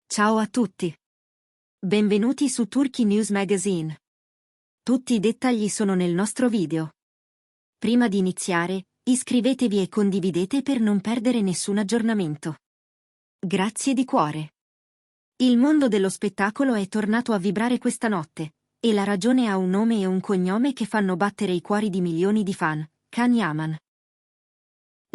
Ciao a tutti. Benvenuti su Turkey News Magazine. Tutti i dettagli sono nel nostro video. Prima di iniziare, iscrivetevi e condividete per non perdere nessun aggiornamento. Grazie di cuore. Il mondo dello spettacolo è tornato a vibrare questa notte, e la ragione ha un nome e un cognome che fanno battere i cuori di milioni di fan: Can Yaman.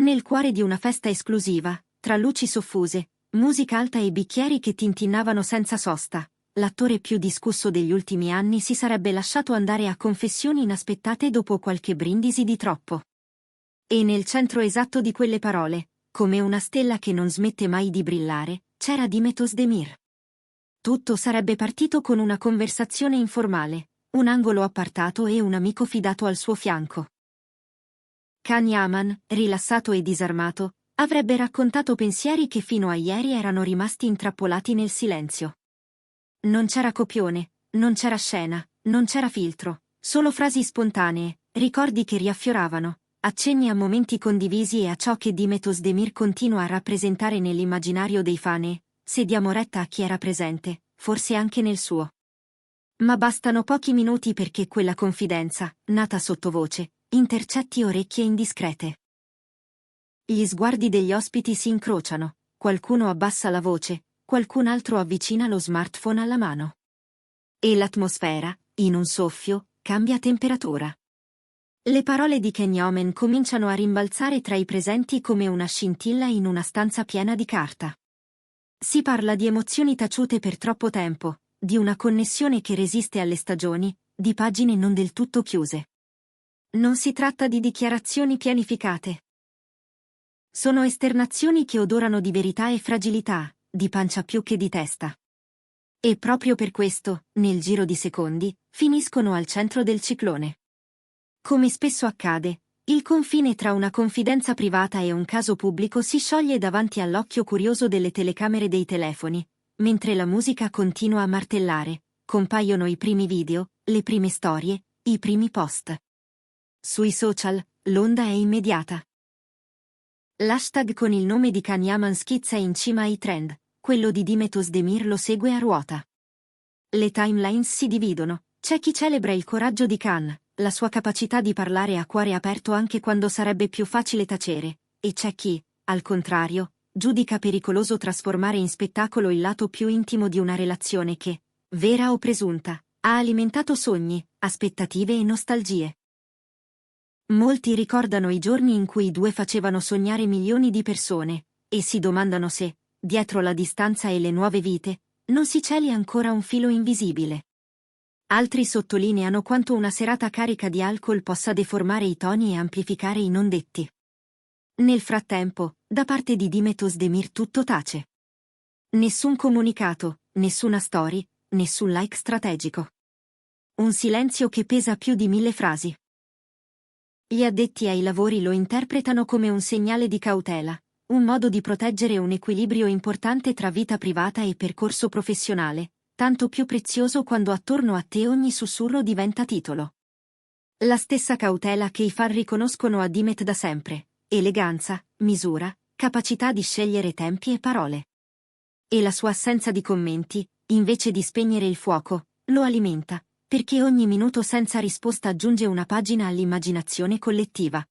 Nel cuore di una festa esclusiva, tra luci soffuse, musica alta e bicchieri che tintinnavano senza sosta, l'attore più discusso degli ultimi anni si sarebbe lasciato andare a confessioni inaspettate dopo qualche brindisi di troppo. E nel centro esatto di quelle parole, come una stella che non smette mai di brillare, c'era Demet Özdemir. Tutto sarebbe partito con una conversazione informale, un angolo appartato e un amico fidato al suo fianco. Can Yaman, rilassato e disarmato, avrebbe raccontato pensieri che fino a ieri erano rimasti intrappolati nel silenzio. Non c'era copione, non c'era scena, non c'era filtro, solo frasi spontanee, ricordi che riaffioravano, accenni a momenti condivisi e a ciò che Demet Özdemir continua a rappresentare nell'immaginario dei fan e, se diamo retta a chi era presente, forse anche nel suo. Ma bastano pochi minuti perché quella confidenza, nata sottovoce, intercetti orecchie indiscrete. Gli sguardi degli ospiti si incrociano, qualcuno abbassa la voce, qualcun altro avvicina lo smartphone alla mano. E l'atmosfera, in un soffio, cambia temperatura. Le parole di Can Yaman cominciano a rimbalzare tra i presenti come una scintilla in una stanza piena di carta. Si parla di emozioni taciute per troppo tempo, di una connessione che resiste alle stagioni, di pagine non del tutto chiuse. Non si tratta di dichiarazioni pianificate. Sono esternazioni che odorano di verità e fragilità, di pancia più che di testa. E proprio per questo, nel giro di secondi, finiscono al centro del ciclone. Come spesso accade, il confine tra una confidenza privata e un caso pubblico si scioglie davanti all'occhio curioso delle telecamere dei telefoni, mentre la musica continua a martellare, compaiono i primi video, le prime storie, i primi post. Sui social, l'onda è immediata. L'hashtag con il nome di Can Yaman schizza in cima ai trend, quello di Demet Özdemir lo segue a ruota. Le timelines si dividono, c'è chi celebra il coraggio di Can, la sua capacità di parlare a cuore aperto anche quando sarebbe più facile tacere, e c'è chi, al contrario, giudica pericoloso trasformare in spettacolo il lato più intimo di una relazione che, vera o presunta, ha alimentato sogni, aspettative e nostalgie. Molti ricordano i giorni in cui i due facevano sognare milioni di persone, e si domandano se, dietro la distanza e le nuove vite, non si celi ancora un filo invisibile. Altri sottolineano quanto una serata carica di alcol possa deformare i toni e amplificare i non detti. Nel frattempo, da parte di Demet Özdemir tutto tace. Nessun comunicato, nessuna story, nessun like strategico. Un silenzio che pesa più di 1000 frasi. Gli addetti ai lavori lo interpretano come un segnale di cautela, un modo di proteggere un equilibrio importante tra vita privata e percorso professionale, tanto più prezioso quando attorno a te ogni sussurro diventa titolo. La stessa cautela che i fan riconoscono a Demet da sempre: eleganza, misura, capacità di scegliere tempi e parole. E la sua assenza di commenti, invece di spegnere il fuoco, lo alimenta, perché ogni minuto senza risposta aggiunge una pagina all'immaginazione collettiva.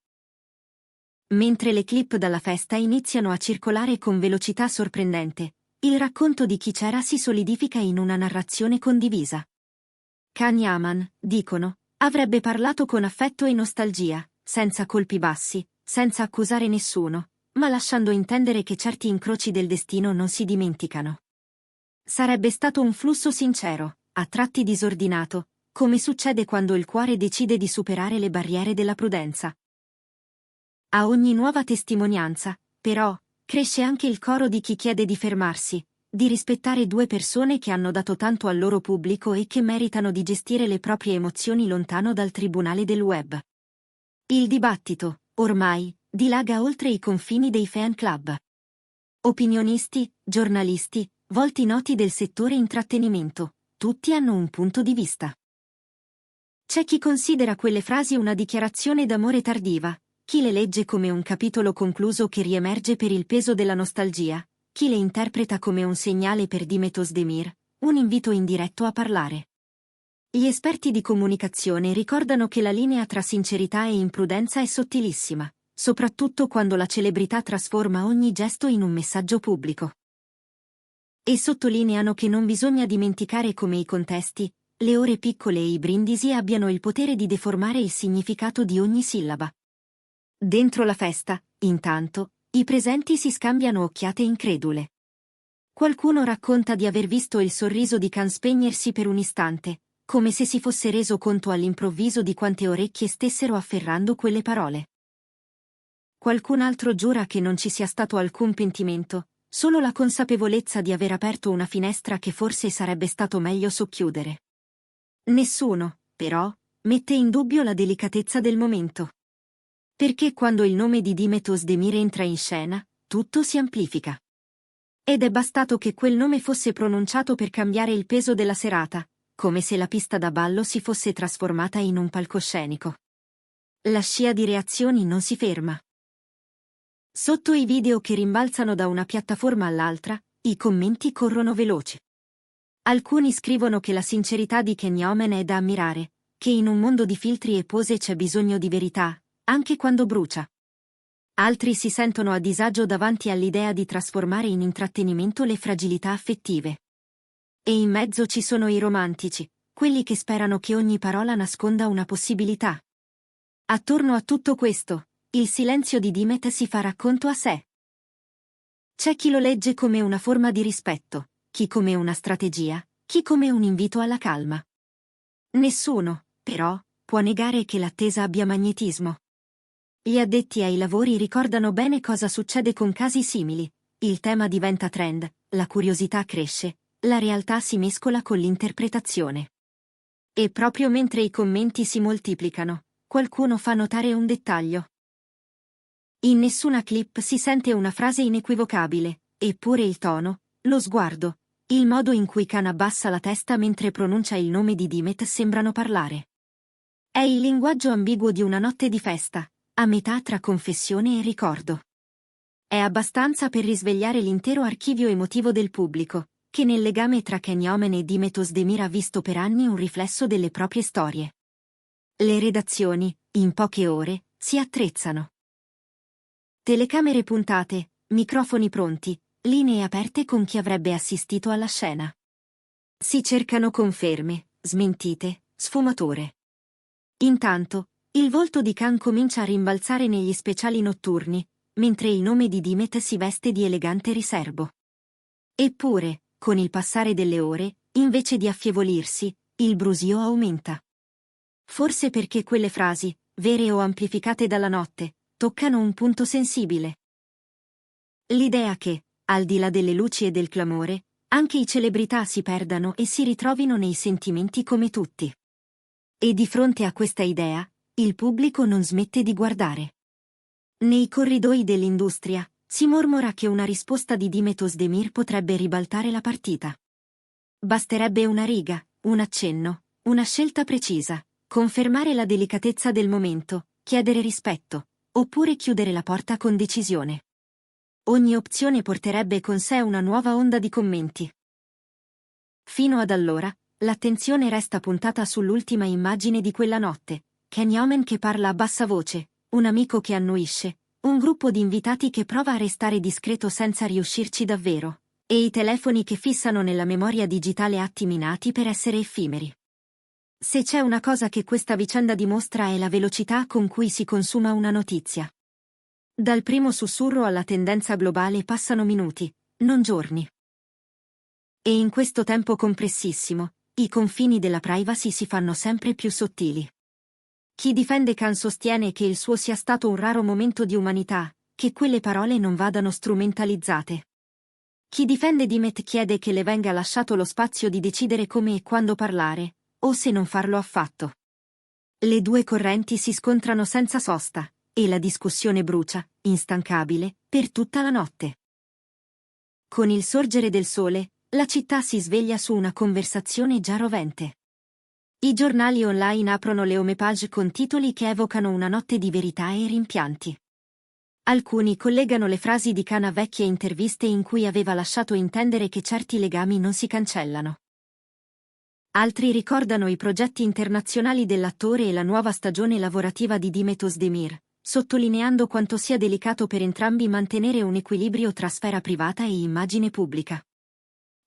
Mentre le clip dalla festa iniziano a circolare con velocità sorprendente, il racconto di chi c'era si solidifica in una narrazione condivisa. Can Yaman, dicono, avrebbe parlato con affetto e nostalgia, senza colpi bassi, senza accusare nessuno, ma lasciando intendere che certi incroci del destino non si dimenticano. Sarebbe stato un flusso sincero, a tratti disordinato, come succede quando il cuore decide di superare le barriere della prudenza. A ogni nuova testimonianza, però, cresce anche il coro di chi chiede di fermarsi, di rispettare due persone che hanno dato tanto al loro pubblico e che meritano di gestire le proprie emozioni lontano dal tribunale del web. Il dibattito, ormai, dilaga oltre i confini dei fan club. Opinionisti, giornalisti, volti noti del settore intrattenimento, tutti hanno un punto di vista. C'è chi considera quelle frasi una dichiarazione d'amore tardiva, chi le legge come un capitolo concluso che riemerge per il peso della nostalgia, Chi le interpreta come un segnale per Dimet Özdemir, un invito indiretto a parlare. Gli esperti di comunicazione ricordano che la linea tra sincerità e imprudenza è sottilissima, soprattutto quando la celebrità trasforma ogni gesto in un messaggio pubblico. E sottolineano che non bisogna dimenticare come i contesti, le ore piccole e i brindisi abbiano il potere di deformare il significato di ogni sillaba. Dentro la festa, intanto, i presenti si scambiano occhiate incredule. Qualcuno racconta di aver visto il sorriso di Khan spegnersi per un istante, come se si fosse reso conto all'improvviso di quante orecchie stessero afferrando quelle parole. Qualcun altro giura che non ci sia stato alcun pentimento, solo la consapevolezza di aver aperto una finestra che forse sarebbe stato meglio socchiudere. Nessuno, però, mette in dubbio la delicatezza del momento. Perché quando il nome di Dimet Özdemir entra in scena, tutto si amplifica. Ed è bastato che quel nome fosse pronunciato per cambiare il peso della serata, come se la pista da ballo si fosse trasformata in un palcoscenico. La scia di reazioni non si ferma. Sotto i video che rimbalzano da una piattaforma all'altra, i commenti corrono veloci. Alcuni scrivono che la sincerità di Can Yaman è da ammirare, che in un mondo di filtri e pose c'è bisogno di verità, anche quando brucia. Altri si sentono a disagio davanti all'idea di trasformare in intrattenimento le fragilità affettive. E in mezzo ci sono i romantici, quelli che sperano che ogni parola nasconda una possibilità. Attorno a tutto questo, il silenzio di Dimet si fa racconto a sé. C'è chi lo legge come una forma di rispetto, chi come una strategia, chi come un invito alla calma. Nessuno, però, può negare che l'attesa abbia magnetismo. Gli addetti ai lavori ricordano bene cosa succede con casi simili, il tema diventa trend, la curiosità cresce, la realtà si mescola con l'interpretazione. E proprio mentre i commenti si moltiplicano, qualcuno fa notare un dettaglio. In nessuna clip si sente una frase inequivocabile, eppure il tono, lo sguardo, il modo in cui Khan abbassa la testa mentre pronuncia il nome di Dimet sembrano parlare. È il linguaggio ambiguo di una notte di festa, a metà tra confessione e ricordo. È abbastanza per risvegliare l'intero archivio emotivo del pubblico, che nel legame tra Can Yaman e Dimet Özdemir ha visto per anni un riflesso delle proprie storie. Le redazioni, in poche ore, si attrezzano. Telecamere puntate, microfoni pronti, linee aperte con chi avrebbe assistito alla scena. Si cercano conferme, smentite, sfumature. Intanto, il volto di Khan comincia a rimbalzare negli speciali notturni, mentre il nome di Dimet si veste di elegante riserbo. Eppure, con il passare delle ore, invece di affievolirsi, il brusio aumenta. Forse perché quelle frasi, vere o amplificate dalla notte, toccano un punto sensibile. L'idea che, al di là delle luci e del clamore, anche i celebrità si perdano e si ritrovino nei sentimenti come tutti. E di fronte a questa idea, il pubblico non smette di guardare. Nei corridoi dell'industria, si mormora che una risposta di Dimet Özdemir potrebbe ribaltare la partita. Basterebbe una riga, un accenno, una scelta precisa, confermare la delicatezza del momento, chiedere rispetto, oppure chiudere la porta con decisione. Ogni opzione porterebbe con sé una nuova onda di commenti. Fino ad allora, l'attenzione resta puntata sull'ultima immagine di quella notte, Can Yaman che parla a bassa voce, un amico che annuisce, un gruppo di invitati che prova a restare discreto senza riuscirci davvero, e i telefoni che fissano nella memoria digitale attimi nati per essere effimeri. Se c'è una cosa che questa vicenda dimostra è la velocità con cui si consuma una notizia. Dal primo sussurro alla tendenza globale passano minuti, non giorni. E in questo tempo compressissimo, i confini della privacy si fanno sempre più sottili. Chi difende Khan sostiene che il suo sia stato un raro momento di umanità, che quelle parole non vadano strumentalizzate. Chi difende Dimet chiede che le venga lasciato lo spazio di decidere come e quando parlare, o se non farlo affatto. Le due correnti si scontrano senza sosta, e la discussione brucia, instancabile, per tutta la notte. Con il sorgere del sole, la città si sveglia su una conversazione già rovente. I giornali online aprono le homepage con titoli che evocano una notte di verità e rimpianti. Alcuni collegano le frasi di Khan a vecchie interviste in cui aveva lasciato intendere che certi legami non si cancellano. Altri ricordano i progetti internazionali dell'attore e la nuova stagione lavorativa di Demet Özdemir, sottolineando quanto sia delicato per entrambi mantenere un equilibrio tra sfera privata e immagine pubblica.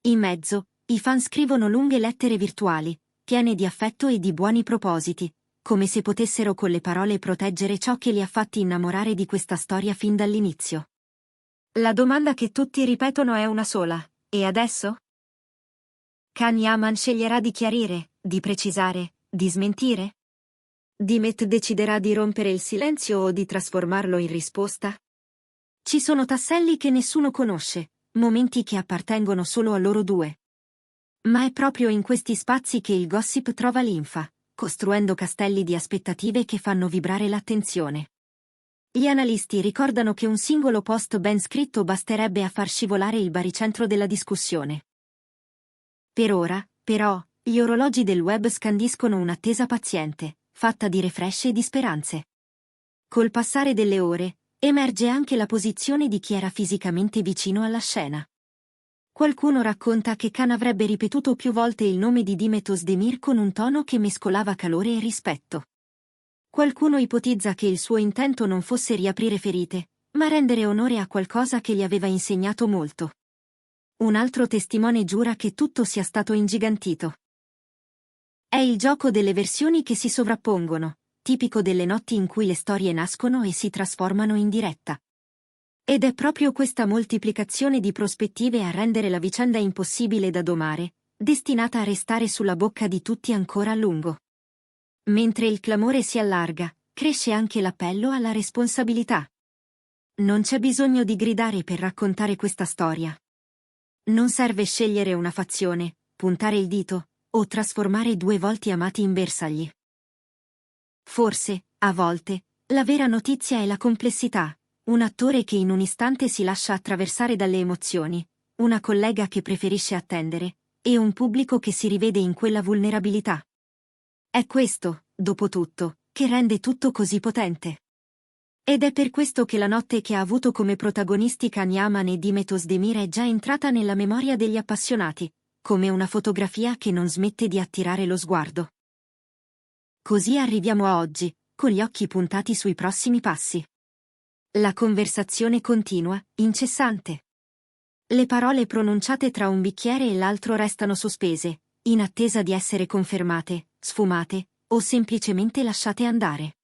In mezzo, i fan scrivono lunghe lettere virtuali, piene di affetto e di buoni propositi, come se potessero con le parole proteggere ciò che li ha fatti innamorare di questa storia fin dall'inizio. La domanda che tutti ripetono è una sola: e adesso? Can Yaman sceglierà di chiarire, di precisare, di smentire? Demet deciderà di rompere il silenzio o di trasformarlo in risposta? Ci sono tasselli che nessuno conosce, momenti che appartengono solo a loro due. Ma è proprio in questi spazi che il gossip trova linfa, costruendo castelli di aspettative che fanno vibrare l'attenzione. Gli analisti ricordano che un singolo post ben scritto basterebbe a far scivolare il baricentro della discussione. Per ora, però, gli orologi del web scandiscono un'attesa paziente, fatta di refresh e di speranze. Col passare delle ore, emerge anche la posizione di chi era fisicamente vicino alla scena. Qualcuno racconta che Khan avrebbe ripetuto più volte il nome di Demet Özdemir con un tono che mescolava calore e rispetto. Qualcuno ipotizza che il suo intento non fosse riaprire ferite, ma rendere onore a qualcosa che gli aveva insegnato molto. Un altro testimone giura che tutto sia stato ingigantito. È il gioco delle versioni che si sovrappongono, tipico delle notti in cui le storie nascono e si trasformano in diretta. Ed è proprio questa moltiplicazione di prospettive a rendere la vicenda impossibile da domare, destinata a restare sulla bocca di tutti ancora a lungo. Mentre il clamore si allarga, cresce anche l'appello alla responsabilità. Non c'è bisogno di gridare per raccontare questa storia. Non serve scegliere una fazione, puntare il dito, o trasformare due volti amati in bersagli. Forse, a volte, la vera notizia è la complessità, un attore che in un istante si lascia attraversare dalle emozioni, una collega che preferisce attendere, e un pubblico che si rivede in quella vulnerabilità. È questo, dopo tutto, che rende tutto così potente. Ed è per questo che la notte che ha avuto come protagonisti Can Yaman e Demet Özdemir è già entrata nella memoria degli appassionati, come una fotografia che non smette di attirare lo sguardo. Così arriviamo a oggi, con gli occhi puntati sui prossimi passi. La conversazione continua, incessante. Le parole pronunciate tra un bicchiere e l'altro restano sospese, in attesa di essere confermate, sfumate, o semplicemente lasciate andare.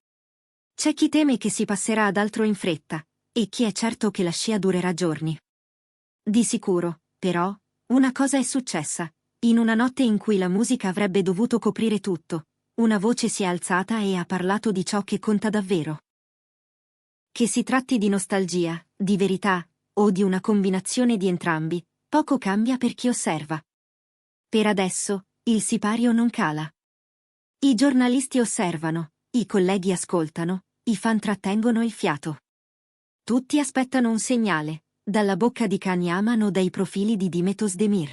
C'è chi teme che si passerà ad altro in fretta, e chi è certo che la scia durerà giorni. Di sicuro, però, una cosa è successa: in una notte in cui la musica avrebbe dovuto coprire tutto, una voce si è alzata e ha parlato di ciò che conta davvero. Che si tratti di nostalgia, di verità, o di una combinazione di entrambi, poco cambia per chi osserva. Per adesso, il sipario non cala. I giornalisti osservano, i colleghi ascoltano, i fan trattengono il fiato. Tutti aspettano un segnale, dalla bocca di Can Yaman o dai profili di Demet Özdemir.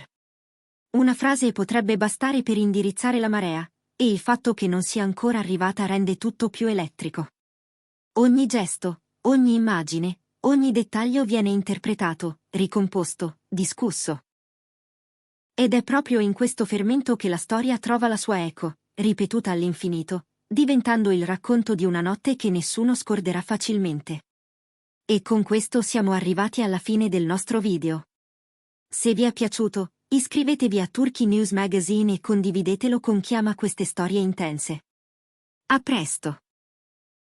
Una frase potrebbe bastare per indirizzare la marea, e il fatto che non sia ancora arrivata rende tutto più elettrico. Ogni gesto, ogni immagine, ogni dettaglio viene interpretato, ricomposto, discusso. Ed è proprio in questo fermento che la storia trova la sua eco, ripetuta all'infinito, diventando il racconto di una notte che nessuno scorderà facilmente. E con questo siamo arrivati alla fine del nostro video. Se vi è piaciuto, iscrivetevi a Turkey News Magazine e condividetelo con chi ama queste storie intense. A presto!